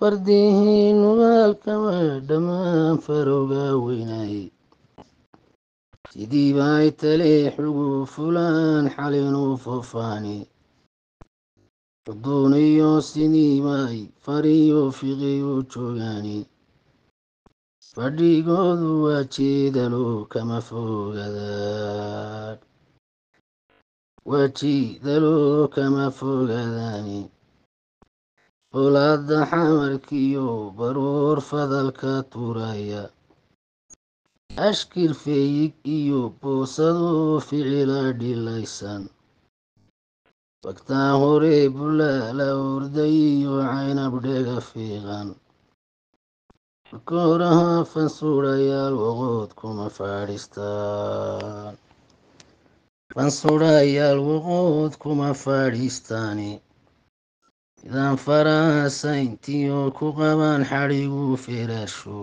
fardihiin nugaalkama dhammaan farowga weynay sidii bay taleexugu fulaan xalinuu foofaani xuduuniyo sidii bay fariyo fiqiyu joogaani fadhigoodu waa jiidalo kama fogadaan olaada xamarkiyo baruur fadalka turaya ashkir feeyig iyo boosado ficila dhilaysan bagtaan hore bulaala orday iyo caynab dhega fiiqan kooraha fansuudhayaal waqood kuma fadhiistaani idaan faraasayntiyo ku qabaan xadhigu feraasho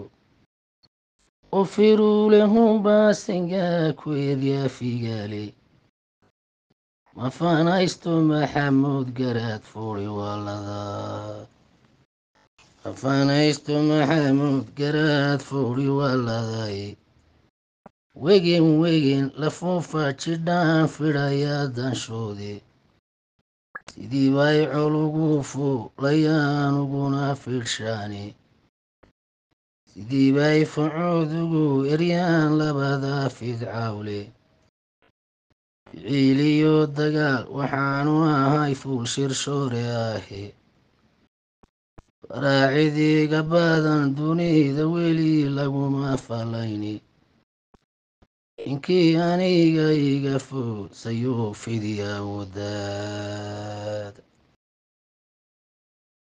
u firuulehunbaasingaa ku eryaa figaale ma fanaysto maxamuud garaad fuuri waaladay wegen lafuufa jidhaan fidhayaa danshoode sidii bay colugu fuulayaan uguna fiidshaani sidii bay facoodugu eryaan labada fidcawle ficiiliyo dagaal waxaanu ahay fuul shirshoore ahe faraacidiiga badan dunida weli laguma falayni inkii aniga iga food sayuu fidiyaa wadaad